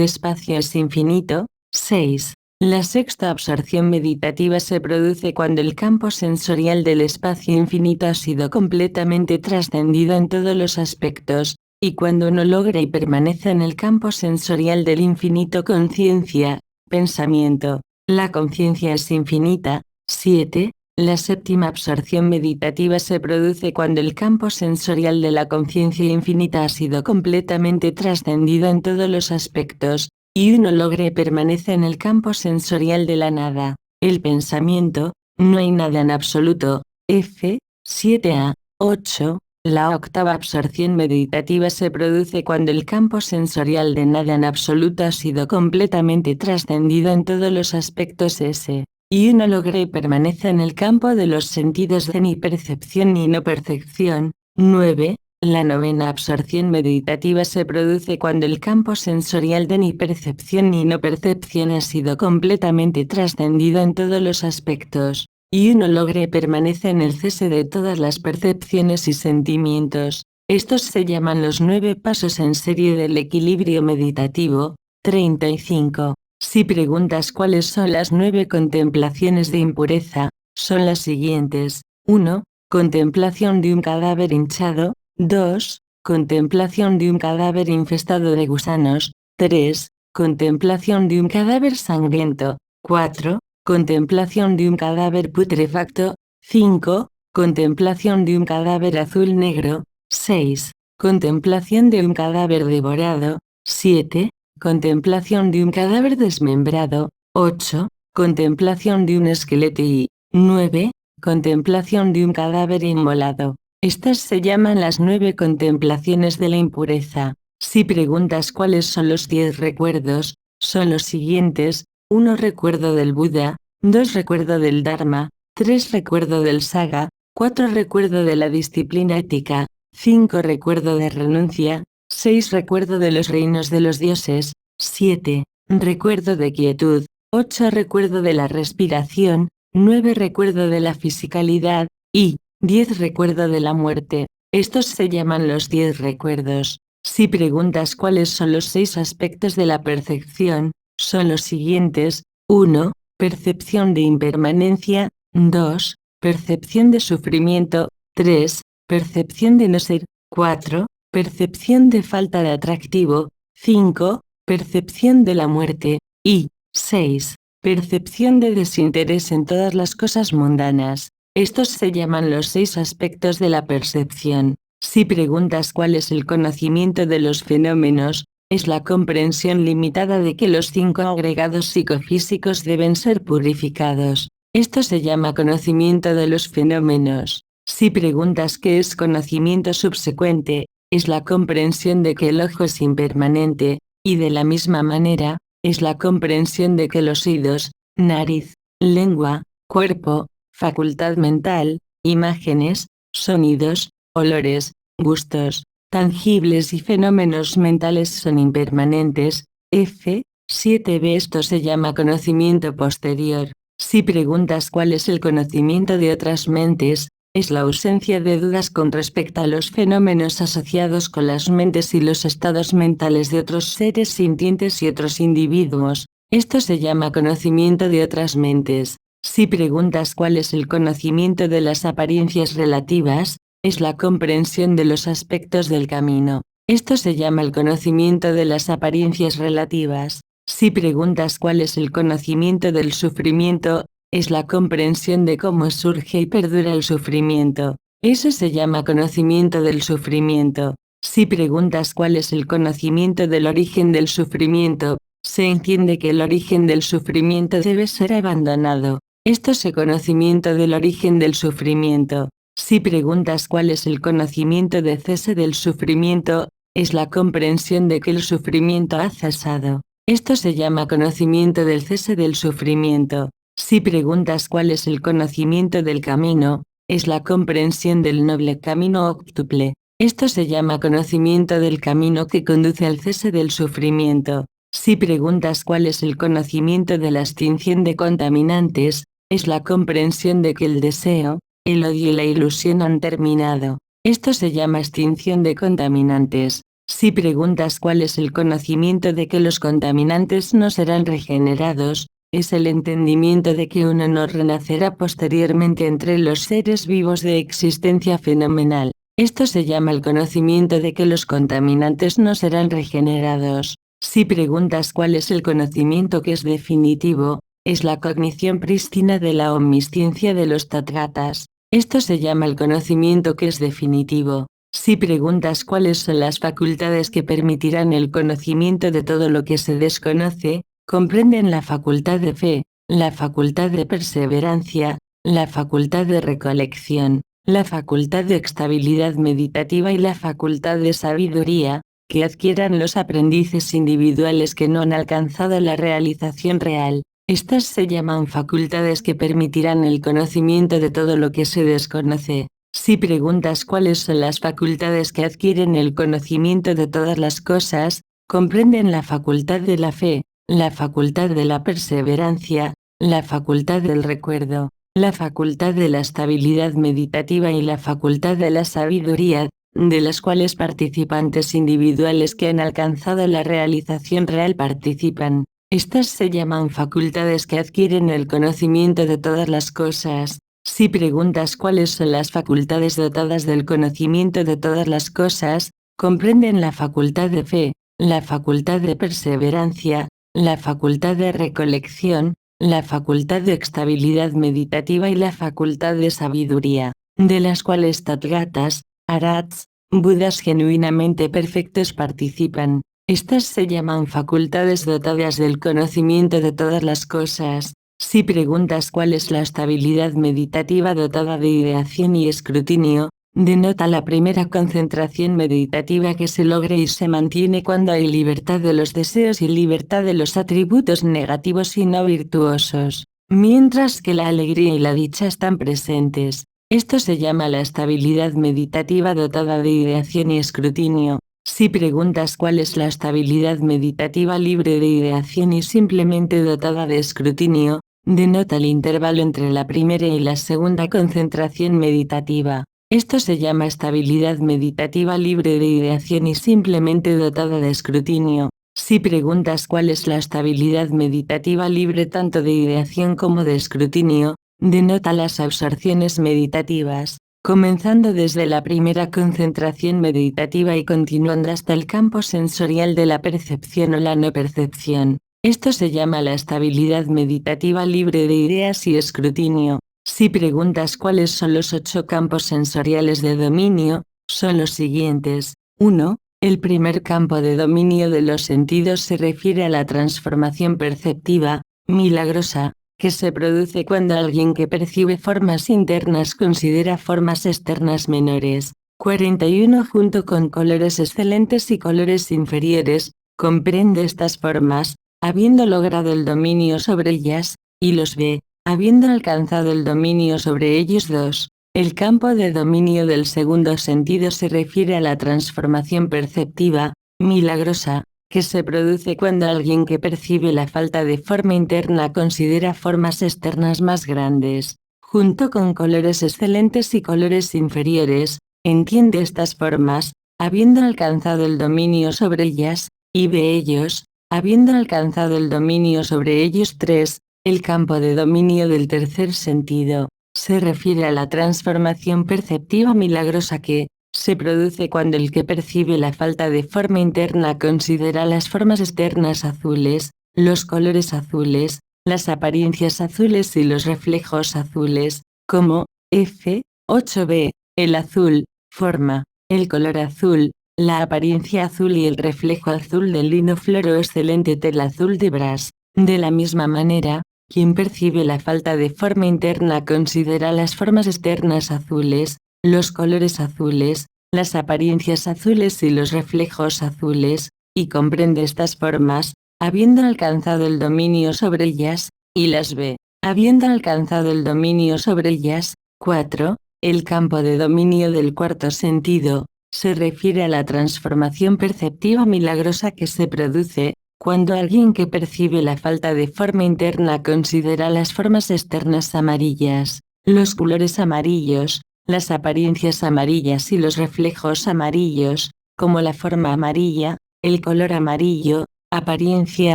[SPEAKER 1] espacio es infinito. 6. La sexta absorción meditativa se produce cuando el campo sensorial del espacio infinito ha sido completamente trascendido en todos los aspectos, y cuando uno logra y permanece en el campo sensorial del infinito conciencia, pensamiento. La conciencia es infinita. 7. La séptima absorción meditativa se produce cuando el campo sensorial de la conciencia infinita ha sido completamente trascendido en todos los aspectos, y uno logra y permanece en el campo sensorial de la nada, el pensamiento. No hay nada en absoluto. F. 7a. 8. La octava absorción meditativa se produce cuando el campo sensorial de nada en absoluto ha sido completamente trascendido en todos los aspectos S, y uno logra y permanece en el campo de los sentidos de ni percepción ni no percepción. 9. La novena absorción meditativa se produce cuando el campo sensorial de ni percepción ni no percepción ha sido completamente trascendido en todos los aspectos, y uno logra y permanece en el cese de todas las percepciones y sentimientos. Estos se llaman los 9 pasos en serie del equilibrio meditativo. 35. Si preguntas cuáles son las 9 contemplaciones de impureza, son las siguientes. 1. Contemplación de un cadáver hinchado. 2. Contemplación de un cadáver infestado de gusanos. 3. Contemplación de un cadáver sangriento. 4. Contemplación de un cadáver putrefacto. 5. Contemplación de un cadáver azul negro. 6. Contemplación de un cadáver devorado. 7. Contemplación de un cadáver desmembrado. 8. Contemplación de un esqueleto y 9. Contemplación de un cadáver inmolado. Estas se llaman las 9 contemplaciones de la impureza. Si preguntas cuáles son los 10 recuerdos, son los siguientes. 1. Recuerdo del Buda. 2. Recuerdo del Dharma. 3. Recuerdo del Saga. 4. Recuerdo de la disciplina ética. 5. Recuerdo de renuncia. 6. Recuerdo de los reinos de los dioses. 7. Recuerdo de quietud. 8. Recuerdo de la respiración. 9. Recuerdo de la fisicalidad. Y 10. Recuerdo de la muerte. Estos se llaman los 10 recuerdos. Si preguntas cuáles son los 6 aspectos de la percepción, son los siguientes. 1. Percepción de impermanencia. 2. Percepción de sufrimiento. 3. Percepción de no ser. 4. Percepción de falta de atractivo. 5. Percepción de la muerte. Y 6. Percepción de desinterés en todas las cosas mundanas. Estos se llaman los 6 aspectos de la percepción. Si preguntas cuál es el conocimiento de los fenómenos, es la comprensión limitada de que los 5 agregados psicofísicos deben ser purificados. Esto se llama conocimiento de los fenómenos. Si preguntas qué es conocimiento subsecuente, es la comprensión de que el ojo es impermanente, y de la misma manera, es la comprensión de que los oídos, nariz, lengua, cuerpo, facultad mental, imágenes, sonidos, olores, gustos, tangibles y fenómenos mentales son impermanentes. F. 7b. Esto se llama conocimiento posterior. Si preguntas cuál es el conocimiento de otras mentes, es la ausencia de dudas con respecto a los fenómenos asociados con las mentes y los estados mentales de otros seres sintientes y otros individuos. Esto se llama conocimiento de otras mentes. Si preguntas cuál es el conocimiento de las apariencias relativas, es la comprensión de los aspectos del camino. Esto se llama el conocimiento de las apariencias relativas. Si preguntas cuál es el conocimiento del sufrimiento, es la comprensión de cómo surge y perdura el sufrimiento. Eso se llama conocimiento del sufrimiento. Si preguntas cuál es el conocimiento del origen del sufrimiento, se entiende que el origen del sufrimiento debe ser abandonado. Esto es el conocimiento del origen del sufrimiento. Si preguntas cuál es el conocimiento de cese del sufrimiento, es la comprensión de que el sufrimiento ha cesado. Esto se llama conocimiento del cese del sufrimiento. Si preguntas cuál es el conocimiento del camino, es la comprensión del noble camino óctuple. Esto se llama conocimiento del camino que conduce al cese del sufrimiento. Si preguntas cuál es el conocimiento de la extinción de contaminantes, es la comprensión de que el deseo, el odio y la ilusión han terminado. Esto se llama extinción de contaminantes. Si preguntas cuál es el conocimiento de que los contaminantes no serán regenerados, es el entendimiento de que uno no renacerá posteriormente entre los seres vivos de existencia fenomenal. Esto se llama el conocimiento de que los contaminantes no serán regenerados. Si preguntas cuál es el conocimiento que es definitivo, es la cognición prístina de la omnisciencia de los Tathagatas. Esto se llama el conocimiento que es definitivo. Si preguntas cuáles son las facultades que permitirán el conocimiento de todo lo que se desconoce, comprenden la facultad de fe, la facultad de perseverancia, la facultad de recolección, la facultad de estabilidad meditativa y la facultad de sabiduría, que adquieran los aprendices individuales que no han alcanzado la realización real. Estas se llaman facultades que permitirán el conocimiento de todo lo que se desconoce. Si preguntas cuáles son las facultades que adquieren el conocimiento de todas las cosas, comprenden la facultad de la fe, la facultad de la perseverancia, la facultad del recuerdo, la facultad de la estabilidad meditativa y la facultad de la sabiduría, de las cuales participantes individuales que han alcanzado la realización real participan. Estas se llaman facultades que adquieren el conocimiento de todas las cosas. Si preguntas cuáles son las facultades dotadas del conocimiento de todas las cosas, comprenden la facultad de fe, la facultad de perseverancia, la facultad de recolección, la facultad de estabilidad meditativa y la facultad de sabiduría, de las cuales Tathagatas, Arhats, Budas genuinamente perfectos participan. Estas se llaman facultades dotadas del conocimiento de todas las cosas. Si preguntas cuál es la estabilidad meditativa dotada de ideación y escrutinio, denota la primera concentración meditativa que se logra y se mantiene cuando hay libertad de los deseos y libertad de los atributos negativos y no virtuosos, mientras que la alegría y la dicha están presentes. Esto se llama la estabilidad meditativa dotada de ideación y escrutinio. Si preguntas cuál es la estabilidad meditativa libre de ideación y simplemente dotada de escrutinio, denota el intervalo entre la primera y la segunda concentración meditativa. Esto se llama estabilidad meditativa libre de ideación y simplemente dotada de escrutinio. Si preguntas cuál es la estabilidad meditativa libre tanto de ideación como de escrutinio, denota las absorciones meditativas, comenzando desde la primera concentración meditativa y continuando hasta el campo sensorial de la percepción o la no percepción. Esto se llama la estabilidad meditativa libre de ideas y escrutinio. Si preguntas cuáles son los 8 campos sensoriales de dominio, son los siguientes. 1. El primer campo de dominio de los sentidos se refiere a la transformación perceptiva, milagrosa, que se produce cuando alguien que percibe formas internas considera formas externas menores. 41 junto con colores excelentes y colores inferiores, comprende estas formas, habiendo logrado el dominio sobre ellas, y los ve, habiendo alcanzado el dominio sobre ellos. 2. El campo de dominio del segundo sentido se refiere a la transformación perceptiva, milagrosa, que se produce cuando alguien que percibe la falta de forma interna considera formas externas más grandes, junto con colores excelentes y colores inferiores, entiende estas formas, habiendo alcanzado el dominio sobre ellas, y ve ellos, habiendo alcanzado el dominio sobre ellos. 3. El campo de dominio del tercer sentido, se refiere a la transformación perceptiva milagrosa que, se produce cuando el que percibe la falta de forma interna considera las formas externas azules, los colores azules, las apariencias azules y los reflejos azules, como F. 8b, el azul, forma, el color azul, la apariencia azul y el reflejo azul del lino fluorescente tela azul de Brass. De la misma manera, quien percibe la falta de forma interna considera las formas externas azules, los colores azules, las apariencias azules y los reflejos azules, y comprende estas formas, habiendo alcanzado el dominio sobre ellas, y las ve, habiendo alcanzado el dominio sobre ellas. 4. El campo de dominio del cuarto sentido, se refiere a la transformación perceptiva milagrosa que se produce, cuando alguien que percibe la falta de forma interna considera las formas externas amarillas, los colores amarillos, las apariencias amarillas y los reflejos amarillos, como la forma amarilla, el color amarillo, apariencia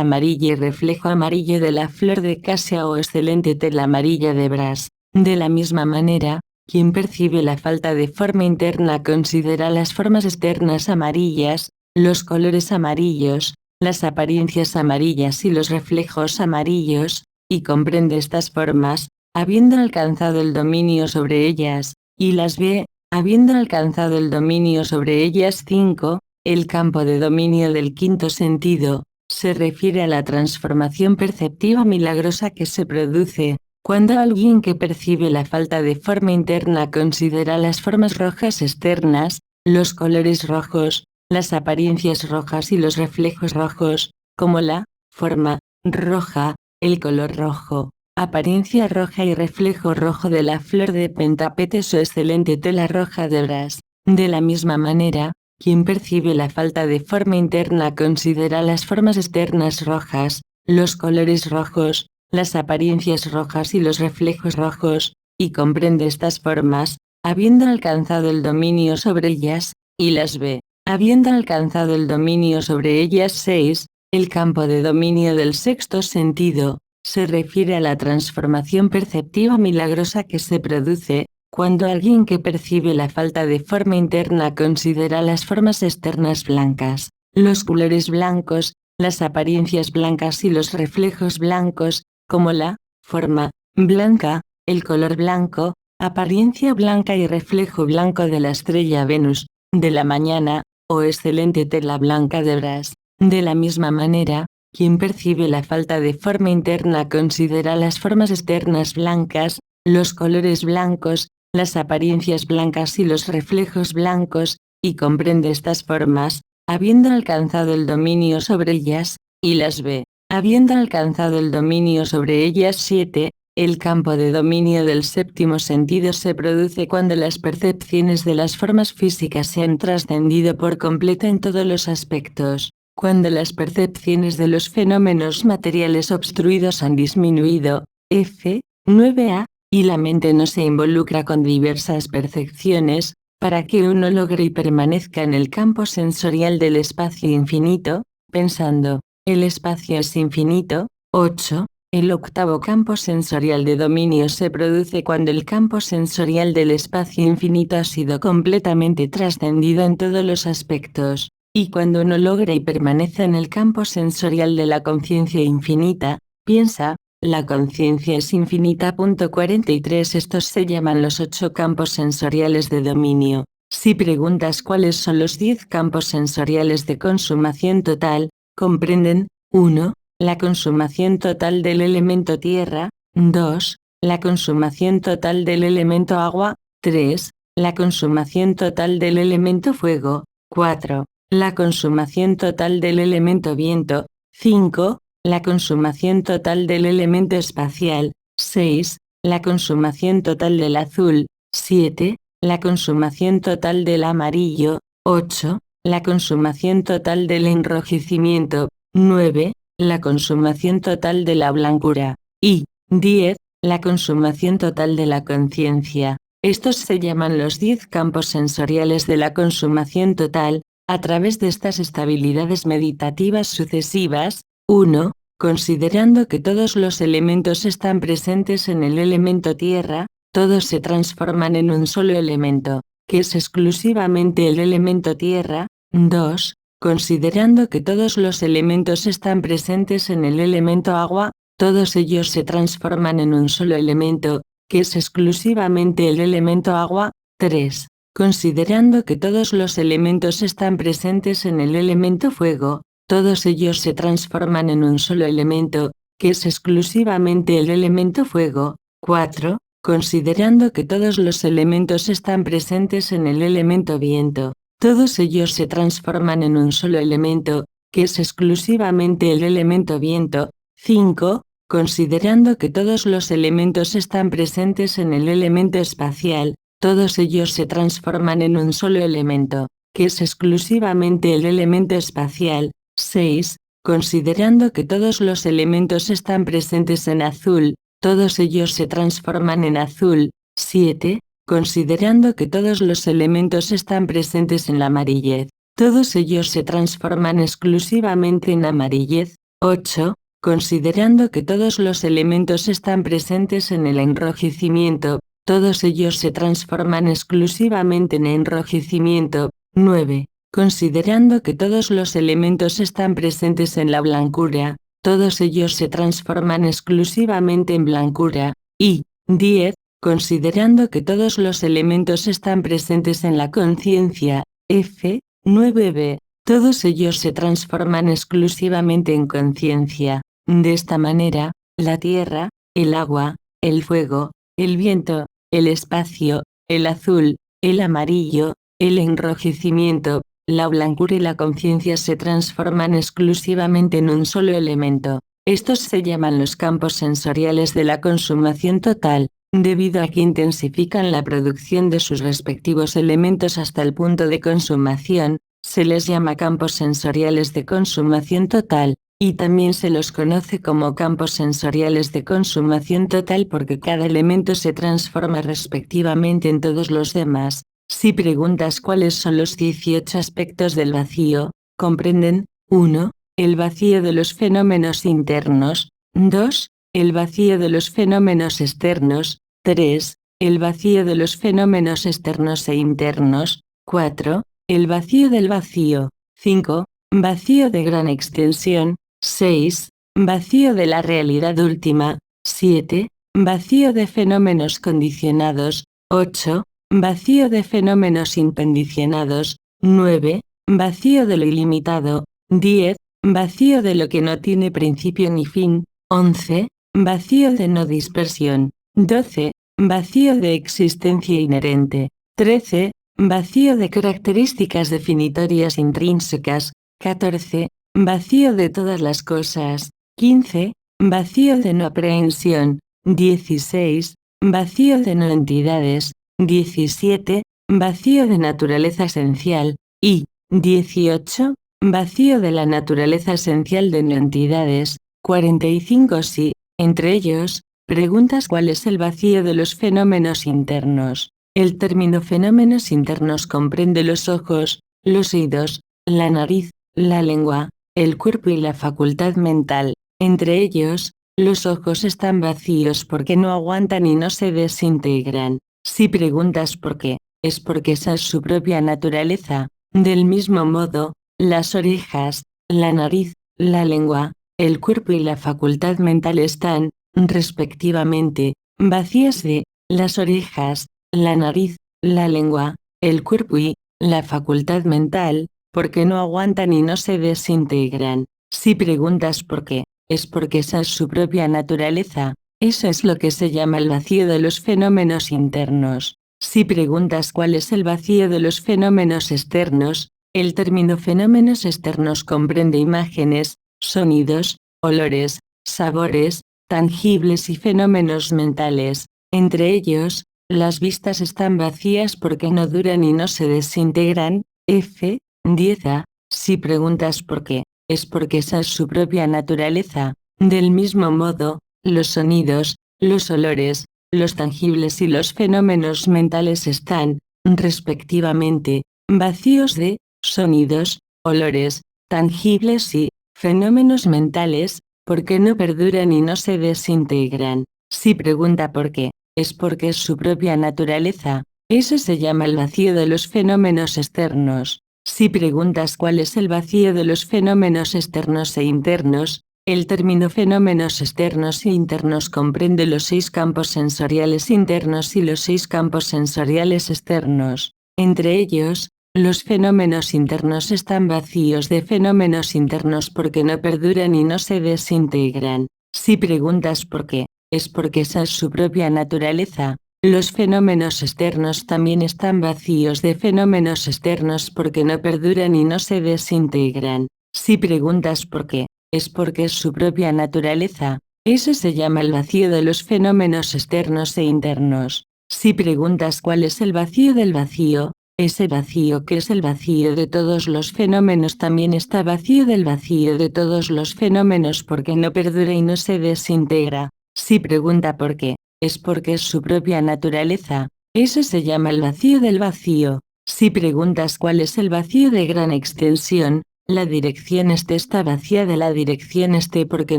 [SPEAKER 1] amarilla y reflejo amarillo de la flor de casia o excelente tela amarilla de Brass. De la misma manera, quien percibe la falta de forma interna considera las formas externas amarillas, los colores amarillos, las apariencias amarillas y los reflejos amarillos, y comprende estas formas, habiendo alcanzado el dominio sobre ellas, y las ve, habiendo alcanzado el dominio sobre ellas. 5. El campo de dominio del quinto sentido, se refiere a la transformación perceptiva milagrosa que se produce, cuando alguien que percibe la falta de forma interna considera las formas rojas externas, los colores rojos, las apariencias rojas y los reflejos rojos, como la forma roja, el color rojo, apariencia roja y reflejo rojo de la flor de pentapetes o excelente tela roja de Brass. De la misma manera, quien percibe la falta de forma interna considera las formas externas rojas, los colores rojos, las apariencias rojas y los reflejos rojos, y comprende estas formas, habiendo alcanzado el dominio sobre ellas, y las ve, habiendo alcanzado el dominio sobre ellas. 6. El campo de dominio del sexto sentido, se refiere a la transformación perceptiva milagrosa que se produce, cuando alguien que percibe la falta de forma interna considera las formas externas blancas, los colores blancos, las apariencias blancas y los reflejos blancos, como la forma blanca, el color blanco, apariencia blanca y reflejo blanco de la estrella Venus, de la mañana, o excelente tela blanca de Brass. De la misma manera, quien percibe la falta de forma interna considera las formas externas blancas, los colores blancos, las apariencias blancas y los reflejos blancos, y comprende estas formas, habiendo alcanzado el dominio sobre ellas, y las ve, habiendo alcanzado el dominio sobre ellas. 7. El campo de dominio del séptimo sentido se produce cuando las percepciones de las formas físicas se han trascendido por completo en todos los aspectos, cuando las percepciones de los fenómenos materiales obstruidos han disminuido, f. 9a, y la mente no se involucra con diversas percepciones, para que uno logre y permanezca en el campo sensorial del espacio infinito, pensando, el espacio es infinito. 8. El octavo campo sensorial de dominio se produce cuando el campo sensorial del espacio infinito ha sido completamente trascendido en todos los aspectos, y cuando uno logra y permanece en el campo sensorial de la conciencia infinita, piensa, la conciencia es infinita. 43. Estos se llaman los 8 campos sensoriales de dominio. Si preguntas cuáles son los 10 campos sensoriales de consumación total, comprenden: 1. La consumación total del elemento tierra. 2. La consumación total del elemento agua. 3. La consumación total del elemento fuego. 4. La consumación total del elemento viento. 5. La consumación total del elemento espacial. 6. La consumación total del azul. 7. La consumación total del amarillo. 8. La consumación total del enrojecimiento. 9. La consumación total de la blancura. Y 10. La consumación total de la conciencia. Estos se llaman los 10 campos sensoriales de la consumación total. A través de estas estabilidades meditativas sucesivas, 1. Considerando que todos los elementos están presentes en el elemento tierra, todos se transforman en un solo elemento, que es exclusivamente el elemento tierra. 2. Considerando que todos los elementos están presentes en el elemento agua, todos ellos se transforman en un solo elemento, que es exclusivamente el elemento agua. 3. Considerando que todos los elementos están presentes en el elemento fuego, todos ellos se transforman en un solo elemento, que es exclusivamente el elemento fuego. 4. Considerando que todos los elementos están presentes en el elemento viento, todos ellos se transforman en un solo elemento, que es exclusivamente el elemento viento. 5. Considerando que todos los elementos están presentes en el elemento espacial, todos ellos se transforman en un solo elemento, que es exclusivamente el elemento espacial. 6. Considerando que todos los elementos están presentes en azul, todos ellos se transforman en azul. 7. Considerando que todos los elementos están presentes en la amarillez, todos ellos se transforman exclusivamente en amarillez. 8. Considerando que todos los elementos están presentes en el enrojecimiento, todos ellos se transforman exclusivamente en enrojecimiento. 9. Considerando que todos los elementos están presentes en la blancura, todos ellos se transforman exclusivamente en blancura. Y 10. Considerando que todos los elementos están presentes en la conciencia, F. 9b, todos ellos se transforman exclusivamente en conciencia. De esta manera, la tierra, el agua, el fuego, el viento, el espacio, el azul, el amarillo, el enrojecimiento, la blancura y la conciencia se transforman exclusivamente en un solo elemento. Estos se llaman los campos sensoriales de la consumación total, debido a que intensifican la producción de sus respectivos elementos hasta el punto de consumación. Se les llama campos sensoriales de consumación total, y también se los conoce como campos sensoriales de consumación total porque cada elemento se transforma respectivamente en todos los demás. Si preguntas cuáles son los 18 aspectos del vacío, comprenden: 1. El vacío de los fenómenos internos. 2. El vacío de los fenómenos externos. 3. El vacío de los fenómenos externos e internos. 4. El vacío del vacío. 5. Vacío de gran extensión. 6. Vacío de la realidad última. 7. Vacío de fenómenos condicionados. 8. Vacío de fenómenos incondicionados. 9. Vacío de lo ilimitado. 10. Vacío de lo que no tiene principio ni fin. 11. Vacío de no dispersión. 12. Vacío de existencia inherente. 13. Vacío de características definitorias intrínsecas. 14. Vacío de todas las cosas. 15. Vacío de no aprehensión. 16. Vacío de no entidades. 17. Vacío de naturaleza esencial. Y 18. Vacío de la naturaleza esencial de no entidades. 45. Sí, entre ellos, preguntas cuál es el vacío de los fenómenos internos. El término fenómenos internos comprende los ojos, los oídos, la nariz, la lengua, el cuerpo y la facultad mental. Entre ellos, los ojos están vacíos porque no aguantan y no se desintegran. Si preguntas por qué, es porque esa es su propia naturaleza. Del mismo modo, las orejas, la nariz, la lengua, el cuerpo y la facultad mental están, respectivamente, vacías de las orejas, la nariz, la lengua, el cuerpo y la facultad mental, porque no aguantan y no se desintegran. Si preguntas por qué, es porque esa es su propia naturaleza. Eso es lo que se llama el vacío de los fenómenos internos. Si preguntas cuál es el vacío de los fenómenos externos, el término fenómenos externos comprende imágenes, sonidos, olores, sabores, tangibles y fenómenos mentales. Entre ellos, las vistas están vacías porque no duran y no se desintegran. F. 10a. Si preguntas por qué, es porque esa es su propia naturaleza. Del mismo modo, los sonidos, los olores, los tangibles y los fenómenos mentales están, respectivamente, vacíos de sonidos, olores, tangibles y fenómenos mentales, porque no perduran y no se desintegran. Si pregunta por qué, es porque es su propia naturaleza. Eso se llama el vacío de los fenómenos externos. Si preguntas cuál es el vacío de los fenómenos externos e internos, el término fenómenos externos e internos comprende los 6 campos sensoriales internos y los 6 campos sensoriales externos. Entre ellos, los fenómenos internos están vacíos de fenómenos internos porque no perduran y no se desintegran. Si preguntas por qué, es porque esa es su propia naturaleza. Los fenómenos externos también están vacíos de fenómenos externos porque no perduran y no se desintegran. Si preguntas por qué, es porque es su propia naturaleza. Eso se llama el vacío de los fenómenos externos e internos. Si preguntas cuál es el vacío del vacío, ese vacío que es el vacío de todos los fenómenos también está vacío del vacío de todos los fenómenos porque no perdura y no se desintegra. Si pregunta por qué, es porque es su propia naturaleza. Eso se llama el vacío del vacío. Si preguntas cuál es el vacío de gran extensión, la dirección este está vacía de la dirección este porque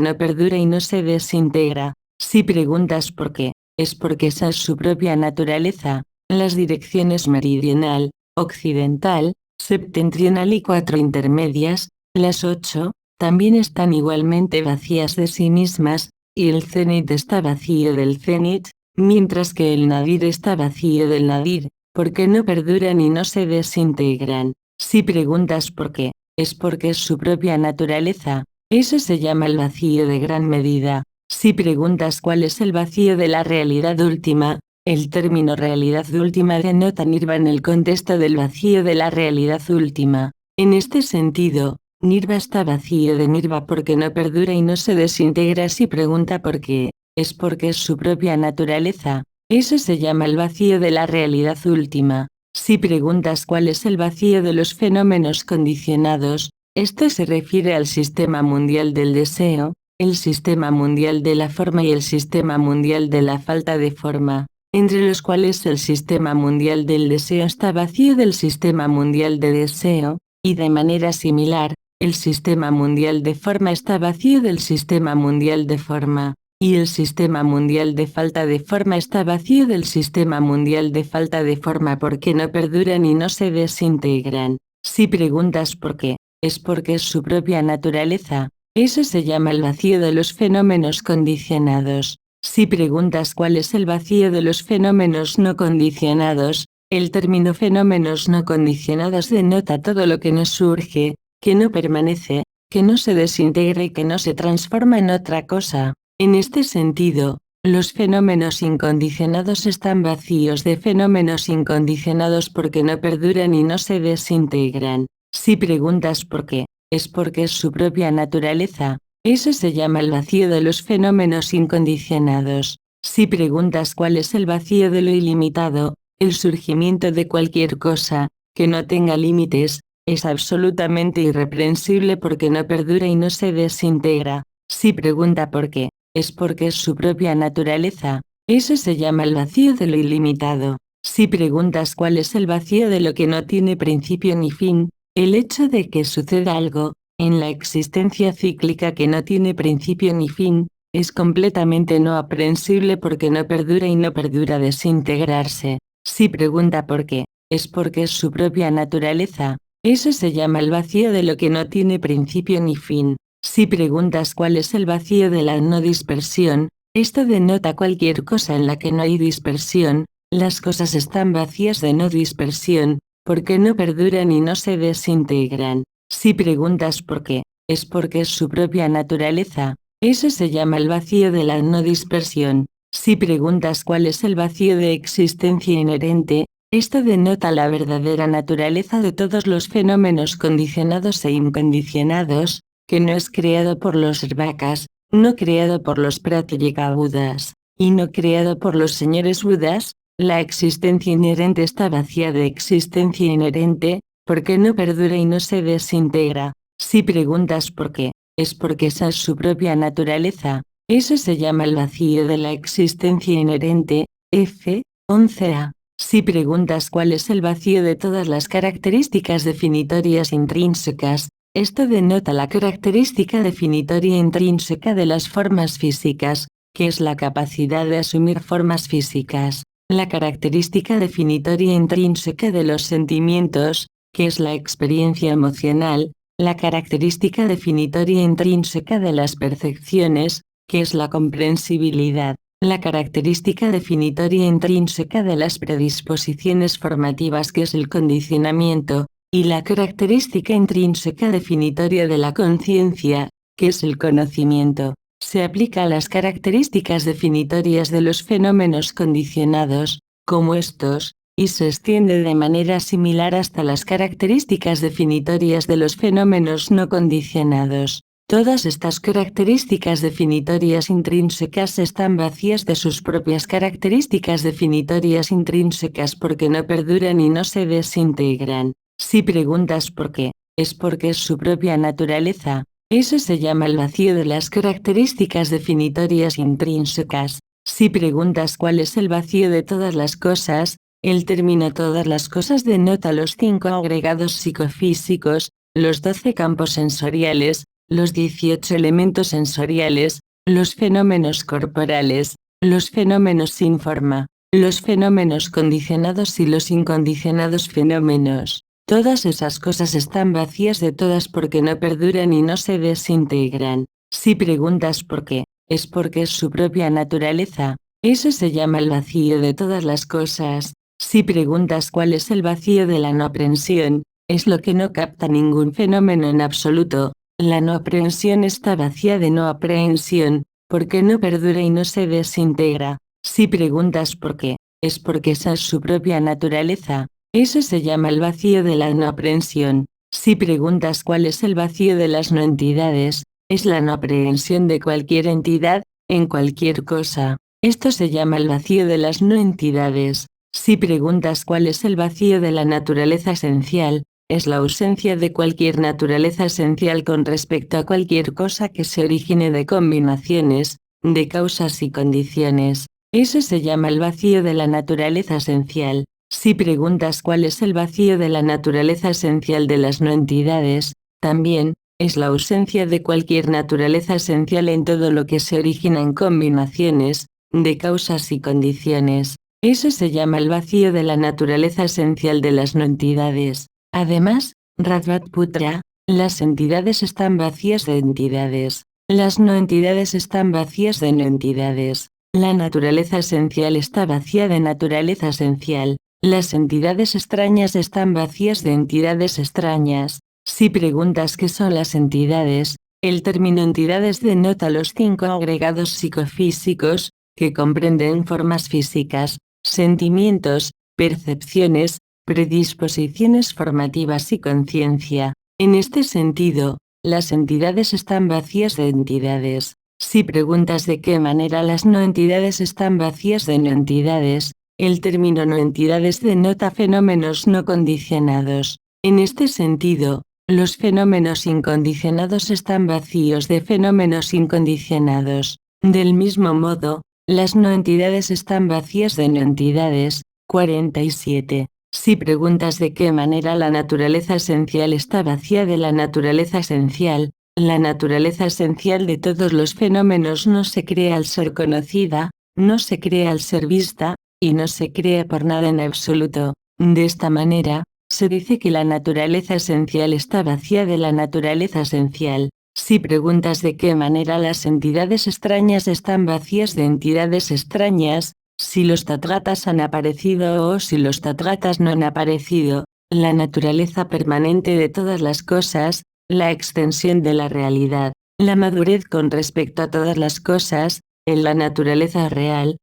[SPEAKER 1] no perdura y no se desintegra. Si preguntas por qué, es porque esa es su propia naturaleza. Las direcciones meridional, occidental, septentrional y 4 intermedias, las 8, también están igualmente vacías de sí mismas, y el cenit está vacío del cenit, mientras que el nadir está vacío del nadir, porque no perduran y no se desintegran. Si preguntas por qué, es porque es su propia naturaleza. Eso se llama el vacío de gran medida. Si preguntas cuál es el vacío de la realidad última, el término realidad última denota nirva en el contexto del vacío de la realidad última. En este sentido, nirva está vacío de nirva porque no perdura y no se desintegra. Si pregunta por qué, es porque es su propia naturaleza. Eso se llama el vacío de la realidad última. Si preguntas cuál es el vacío de los fenómenos condicionados, esto se refiere al sistema mundial del deseo, el sistema mundial de la forma y el sistema mundial de la falta de forma, entre los cuales el sistema mundial del deseo está vacío del sistema mundial de deseo, y de manera similar, el sistema mundial de forma está vacío del sistema mundial de forma, y el sistema mundial de falta de forma está vacío del sistema mundial de falta de forma porque no perduran y no se desintegran. Si preguntas por qué, es porque es su propia naturaleza. Eso se llama el vacío de los fenómenos condicionados. Si preguntas cuál es el vacío de los fenómenos no condicionados, el término fenómenos no condicionados denota todo lo que no surge, que no permanece, que no se desintegra y que no se transforma en otra cosa. En este sentido, los fenómenos incondicionados están vacíos de fenómenos incondicionados porque no perduran y no se desintegran. Si preguntas por qué, es porque es su propia naturaleza. Eso se llama el vacío de los fenómenos incondicionados. Si preguntas cuál es el vacío de lo ilimitado, el surgimiento de cualquier cosa, que no tenga límites, es absolutamente irreprensible porque no perdura y no se desintegra. Si pregunta por qué, es porque es su propia naturaleza. Eso se llama el vacío de lo ilimitado. Si preguntas cuál es el vacío de lo que no tiene principio ni fin, el hecho de que suceda algo, en la existencia cíclica que no tiene principio ni fin, es completamente no aprehensible porque no perdura y no perdura desintegrarse. Si pregunta por qué, es porque es su propia naturaleza. Eso se llama el vacío de lo que no tiene principio ni fin. Si preguntas cuál es el vacío de la no dispersión, esto denota cualquier cosa en la que no hay dispersión. Las cosas están vacías de no dispersión, porque no perduran y no se desintegran. Si preguntas por qué, es porque es su propia naturaleza. Eso se llama el vacío de la no dispersión. Si preguntas cuál es el vacío de existencia inherente, esto denota la verdadera naturaleza de todos los fenómenos condicionados e incondicionados, que no es creado por los Svakas, no creado por los Pratyeka Budas, y no creado por los señores Budas. La existencia inherente está vacía de existencia inherente, porque no perdura y no se desintegra. Si preguntas por qué, es porque esa es su propia naturaleza. Eso se llama el vacío de la existencia inherente, F. 11a. Si preguntas cuál es el vacío de todas las características definitorias intrínsecas, esto denota la característica definitoria intrínseca de las formas físicas, que es la capacidad de asumir formas físicas. La característica definitoria intrínseca de los sentimientos, que es la experiencia emocional. La característica definitoria intrínseca de las percepciones, que es la comprensibilidad. La característica definitoria intrínseca de las predisposiciones formativas, que es el condicionamiento. Y la característica intrínseca definitoria de la conciencia, que es el conocimiento, se aplica a las características definitorias de los fenómenos condicionados, como estos, y se extiende de manera similar hasta las características definitorias de los fenómenos no condicionados. Todas estas características definitorias intrínsecas están vacías de sus propias características definitorias intrínsecas porque no perduran y no se desintegran. Si preguntas por qué, es porque es su propia naturaleza. Eso se llama el vacío de las características definitorias intrínsecas. Si preguntas cuál es el vacío de todas las cosas, el término todas las cosas denota los 5 agregados psicofísicos, los 12 campos sensoriales, los 18 elementos sensoriales, los fenómenos corporales, los fenómenos sin forma, los fenómenos condicionados y los incondicionados fenómenos. Todas esas cosas están vacías de todas porque no perduran y no se desintegran. Si preguntas por qué, es porque es su propia naturaleza. Eso se llama el vacío de todas las cosas. Si preguntas cuál es el vacío de la no aprehensión, es lo que no capta ningún fenómeno en absoluto. La no aprehensión está vacía de no aprehensión, porque no perdura y no se desintegra. Si preguntas por qué, es porque esa es su propia naturaleza. Eso se llama el vacío de la no aprehensión. Si preguntas cuál es el vacío de las no entidades, es la no aprehensión de cualquier entidad, en cualquier cosa. Esto se llama el vacío de las no entidades. Si preguntas cuál es el vacío de la naturaleza esencial, es la ausencia de cualquier naturaleza esencial con respecto a cualquier cosa que se origine de combinaciones, de causas y condiciones. Eso se llama el vacío de la naturaleza esencial. Si preguntas cuál es el vacío de la naturaleza esencial de las no entidades, también, es la ausencia de cualquier naturaleza esencial en todo lo que se origina en combinaciones, de causas y condiciones. Eso se llama el vacío de la naturaleza esencial de las no entidades. Además, Radhatputra, las entidades están vacías de entidades. Las no entidades están vacías de no entidades. La naturaleza esencial está vacía de naturaleza esencial. Las entidades extrañas están vacías de entidades extrañas. Si preguntas qué son las entidades, el término entidades denota los 5 agregados psicofísicos, que comprenden formas físicas, sentimientos, percepciones, predisposiciones formativas y conciencia. En este sentido, las entidades están vacías de entidades. Si preguntas de qué manera las no entidades están vacías de no entidades, el término no entidades denota fenómenos no condicionados. En este sentido, los fenómenos incondicionados están vacíos de fenómenos incondicionados. Del mismo modo, las no entidades están vacías de no entidades. 47. Si preguntas de qué manera la naturaleza esencial está vacía de la naturaleza esencial, la naturaleza esencial de todos los fenómenos no se crea al ser conocida, no se crea al ser vista, y no se crea por nada en absoluto. De esta manera, se dice que la naturaleza esencial está vacía de la naturaleza esencial. Si preguntas de qué manera las entidades extrañas están vacías de entidades extrañas, si los tathagatas han aparecido o si los tathagatas no han aparecido, la naturaleza permanente de todas las cosas, la extensión de la realidad, la madurez con respecto a todas las cosas, en la naturaleza real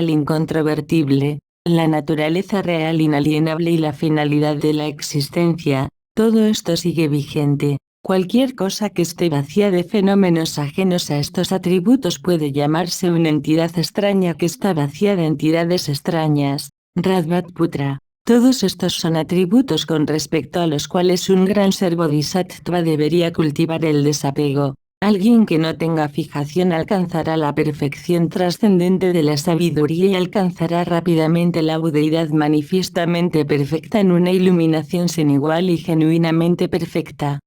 [SPEAKER 1] incontrovertible, la naturaleza real inalienable y la finalidad de la existencia, todo esto sigue vigente. Cualquier cosa que esté vacía de fenómenos ajenos a estos atributos puede llamarse una entidad extraña que está vacía de entidades extrañas. Radhatputra. Todos estos son atributos con respecto a los cuales un gran ser bodhisattva debería cultivar el desapego. Alguien que no tenga fijación alcanzará la perfección trascendente de la sabiduría y alcanzará rápidamente la budeidad manifiestamente perfecta en una iluminación sin igual y genuinamente perfecta.